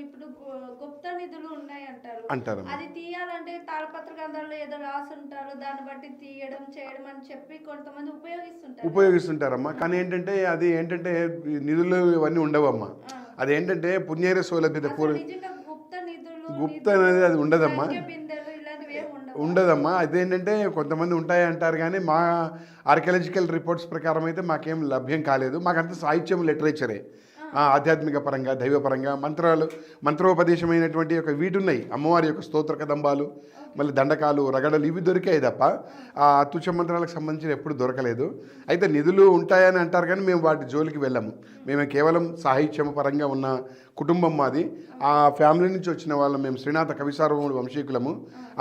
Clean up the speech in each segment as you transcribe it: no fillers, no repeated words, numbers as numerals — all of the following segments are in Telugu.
ఇప్పుడు గుప్త నిధులు ఉన్నాయి అంటారు. అంటారు. అది తీయాలంటే తాళపత్ర గ్రంథాల్లో ఏదో రాసుంటారు. దాన్ని బట్టి తీయడం, చేయడం అని చెప్పి కొంతమంది ఉపయోగిస్తుంటారు. ఉపయోగిస్తుంటారమ్మా. కానీ ఏంటంటే అది ఏంటంటే ఈ నిధులు ఇవన్నీ ఉండవమ్మా. ఆ! అదేంటంటే పుణ్యేర సౌలభ్యత అసలు నిజంగా గుప్త నిధులు, గుప్త అనేది అది ఉండదమ్మా. సంఖ్య బిందెలు ఇలాంటివి ఏమి ఉండవు. ఉండదమ్మా. అదేంటంటే కొంతమంది ఉంటాయి అంటారు కానీ మా ఆర్కియాలజికల్ రిపోర్ట్స్ ప్రకారం అయితే మాకేం లభ్యం కాలేదు. మాకంతా సాహిత్యం లిటరేచరే. ఆధ్యాత్మిక పరంగా, దైవపరంగా మంత్రోపదేశమైనటువంటి ఒక వీటున్నాయి. అమ్మవారి యొక్క స్తోత్ర కదంబాలు, మళ్ళీ దండకాలు, రగడలు ఇవి దొరికాయి తప్ప ఆ అతుచ మంత్రాలకు సంబంధించిన ఎప్పుడు దొరకలేదు. అయితే నిధులు ఉంటాయని అంటారు కానీ మేము వాటి జోలికి వెళ్ళాము. మేము కేవలం సాహిత్యం పరంగా ఉన్న కుటుంబం మాది. ఆ ఫ్యామిలీ నుంచి వచ్చిన వాళ్ళం. మేము శ్రీనాథ కవిసార్వముడు వంశీకులము.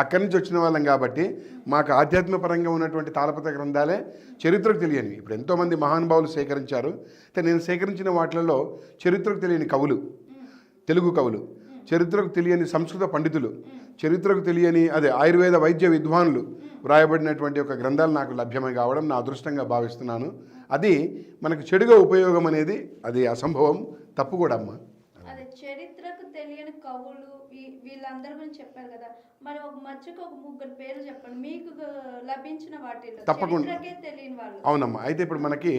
అక్కడి నుంచి వచ్చిన వాళ్ళం కాబట్టి మాకు ఆధ్యాత్మిక పరంగా ఉన్నటువంటి తాళపత్ర గ్రంథాలే చరిత్రకు తెలియనివి. ఇప్పుడు ఎంతోమంది మహానుభావులు సేకరించారు. అయితే నేను సేకరించిన వాటిలలో చరిత్రకు తెలియని కవులు, తెలుగు కవులు, చరిత్రకు తెలియని సంస్కృత పండితులు, చరిత్రకు తెలియని ఆయుర్వేద వైద్య విద్వానులు వ్రాయబడినటువంటి ఒక గ్రంథాలు నాకు లభ్యమై కావడం నా అదృష్టంగా భావిస్తున్నాను. అది మనకు చెడుగా ఉపయోగం అనేది అది అసంభవం, తప్పు కూడా అమ్మ. అదే చరిత్రకు తెలియని కవులు వీళ్ళందరి గురించి చెప్పారు కదా. మరి ఒక మధ్యకు ఒక ముగ్గురు పేరు చెప్పండి మీకు లభించిన వాటిలో. తప్పకుండా. చరిత్రకే తెలియని వాళ్ళు. అవునమ్మా. అయితే ఇప్పుడు మనకి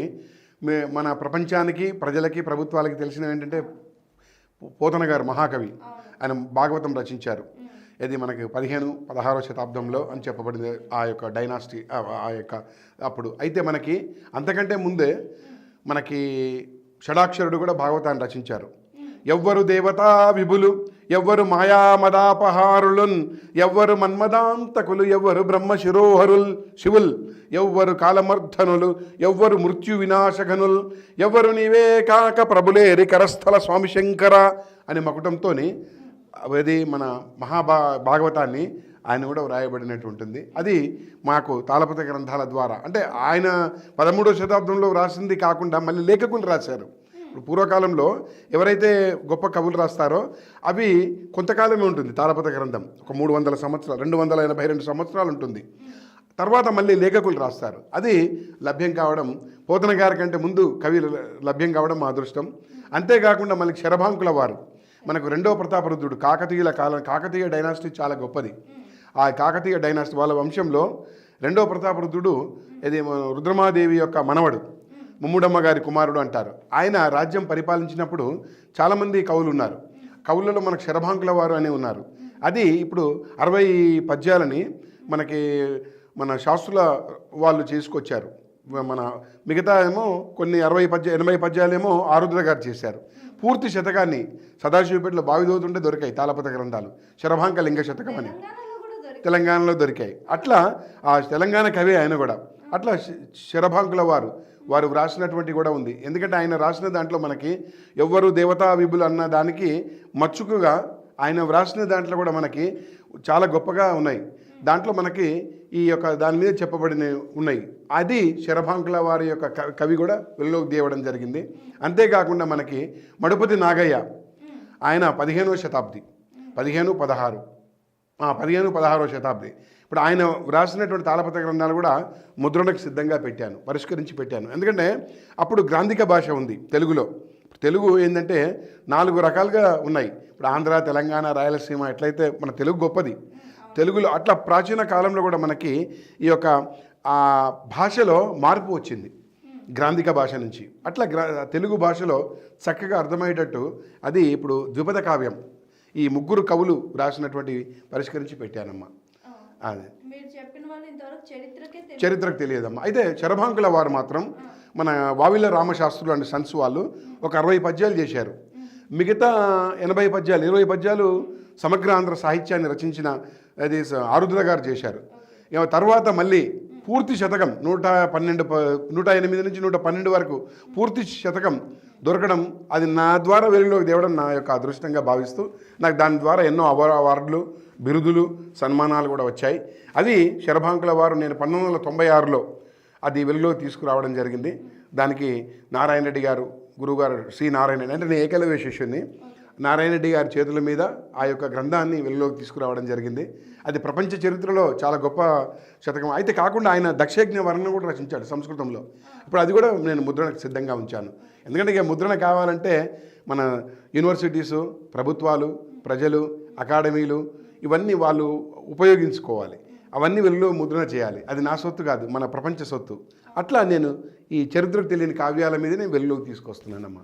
మన ప్రపంచానికి, ప్రజలకి, ప్రభుత్వాలకి తెలిసినవి ఏంటంటే పోతన గారు మహాకవి. ఆయన భాగవతం రచించారు. ఇది మనకి 15-16వ శతాబ్దంలో అని చెప్పబడింది ఆ యొక్క డైనాసిటీ, ఆ యొక్క అప్పుడు. అయితే మనకి అంతకంటే ముందే మనకి షడాక్షరుడు కూడా భాగవతాన్ని రచించారు. ఎవ్వరు దేవతా విభులు, ఎవ్వరు మాయామదాపహారులున్, ఎవ్వరు మన్మదాంతకులు, ఎవ్వరు బ్రహ్మ శిరోహరుల్ శివుల్, ఎవ్వరు కాలమర్ధనులు, ఎవ్వరు మృత్యు వినాశకనుల్, ఎవ్వరు నీవే కాక ప్రభులేరి కరస్థల స్వామి శంకర అని మకుటంతో అది మన భాగవతాన్ని ఆయన కూడా వ్రాయబడినట్టు ఉంటుంది. అది మాకు తాళపత్ర గ్రంథాల ద్వారా, అంటే ఆయన 13వ శతాబ్దంలో రాసింది కాకుండా మళ్ళీ లేఖకులు రాశారు. ఇప్పుడు పూర్వకాలంలో ఎవరైతే గొప్ప కవులు రాస్తారో అవి కొంతకాలమే ఉంటుంది. తాళపత్ర గ్రంథం ఒక 300 సంవత్సరాలు, 282 సంవత్సరాలు ఉంటుంది. తర్వాత మళ్ళీ లేఖకులు రాస్తారు. అది లభ్యం కావడం, పోతన గారి కంటే ముందు కవి లభ్యం కావడం మా అదృష్టం. అంతేకాకుండా మనకి శరభాంకుల వారు, మనకు 2వ ప్రతాపరుద్రుడు, కాకతీయ డైనాసిటీ చాలా గొప్పది. ఆ కాకతీయ డైనాసిటీ వాళ్ళ వంశంలో 2వ ప్రతాపరుద్రుడు ఇది రుద్రమాదేవి యొక్క మనవడు, ముమ్ముడమ్మ గారి కుమారుడు అంటారు. ఆయన రాజ్యం పరిపాలించినప్పుడు చాలామంది కవులు ఉన్నారు. కవులలో మనకు శరభాంకుల వారు అని ఉన్నారు. అది ఇప్పుడు 60 పద్యాలని మన శాస్త్రుల వాళ్ళు చేసుకొచ్చారు. మన మిగతా ఏమో కొన్ని 80 పద్యాలేమో ఆరుద్ర గారు చేశారు. పూర్తి శతకాన్ని సదాశివపేటలో బావిదోతుంటే దొరికాయి తాళపత్ర గ్రంథాలు. శరభాంక లింగ శతకం అని తెలంగాణలో దొరికాయి. అట్లా ఆ తెలంగాణ కవి ఆయన కూడా. అట్లా శరభాంకుల వారు వ్రాసినటువంటి కూడా ఉంది. ఎందుకంటే ఆయన రాసిన దాంట్లో మనకి ఎవ్వరు దేవతా విభులు అన్న దానికి మచ్చుకుగా ఆయన వ్రాసిన దాంట్లో కూడా మనకి చాలా గొప్పగా ఉన్నాయి. దాంట్లో మనకి ఈ యొక్క దాని మీద చెప్పబడిన ఉన్నాయి. అది శరభాంకుల వారి యొక్క కవి కూడా వెలుగులోకి తీయడం జరిగింది. అంతేకాకుండా మనకి మడుపతి నాగయ్య, ఆయన 15వ శతాబ్ది, 15-16వ శతాబ్ది. ఇప్పుడు ఆయన వ్రాసినటువంటి తాళపత్ర గ్రంథాలు కూడా ముద్రణకు సిద్ధంగా పరిష్కరించి పెట్టాను. ఎందుకంటే అప్పుడు గ్రాంధిక భాష ఉంది తెలుగులో. తెలుగు ఏంటంటే 4 రకాలుగా ఉన్నాయి. ఇప్పుడు ఆంధ్ర, తెలంగాణ, రాయలసీమ ఎట్లయితే మన తెలుగు గొప్పది, తెలుగులో అట్లా ప్రాచీన కాలంలో కూడా మనకి ఈ యొక్క భాషలో మార్పు వచ్చింది గ్రాంధిక భాష నుంచి. అట్లా తెలుగు భాషలో చక్కగా అర్థమయ్యేటట్టు అది ఇప్పుడు ద్విపద కావ్యం ఈ 3 కవులు రాసినటువంటి పరిష్కరించి పెట్టానమ్మా. అదే చరిత్రకు తెలియదమ్మా. అయితే శరభాంకుల వారు మాత్రం మన వావిల రామశాస్త్రులు అండ్ సన్స్ వాళ్ళు ఒక 60 పద్యాలు చేశారు. మిగతా 80 పద్యాలు, 20 పద్యాలు సమగ్ర ఆంధ్ర సాహిత్యాన్ని రచించిన అది ఆరుద్ర గారు చేశారు. తర్వాత మళ్ళీ పూర్తి శతకం 108 నుంచి 112 వరకు పూర్తి శతకం దొరకడం, అది నా ద్వారా వెలుగులోకి తేవడం నా యొక్క అదృష్టంగా భావిస్తూ నాకు దాని ద్వారా ఎన్నో అవార్డులు, బిరుదులు, సన్మానాలు కూడా వచ్చాయి. అది శరభాంకుల వారు నేను 1996లో అది వెలుగులోకి తీసుకురావడం జరిగింది. దానికి నారాయణ రెడ్డి గారు, గురువుగారు శ్రీ నారాయణ రెడ్డి, అంటే నేను ఏకలవ్య శిష్యుని, నారాయణ రెడ్డి గారి చేతుల మీద ఆ యొక్క గ్రంథాన్ని వెలుగులోకి తీసుకురావడం జరిగింది. అది ప్రపంచ చరిత్రలో చాలా గొప్ప శతకం. అయితే కాకుండా ఆయన దక్షయజ్ఞ వర్ణన కూడా రచించాడు సంస్కృతంలో. ఇప్పుడు అది కూడా నేను ముద్రణకు సిద్ధంగా ఉంచాను. ఎందుకంటే ఇక ముద్రణ కావాలంటే మన యూనివర్సిటీసు, ప్రభుత్వాలు, ప్రజలు, అకాడమీలు ఇవన్నీ వాళ్ళు ఉపయోగించుకోవాలి. అవన్నీ వెలుగులో ముద్రణ చేయాలి. అది నా సొత్తు కాదు, మన ప్రపంచ సొత్తు. అట్లా నేను ఈ చరిత్రకు తెలియని కావ్యాల మీద నేను వెలుగులోకి తీసుకొస్తున్నానమ్మా.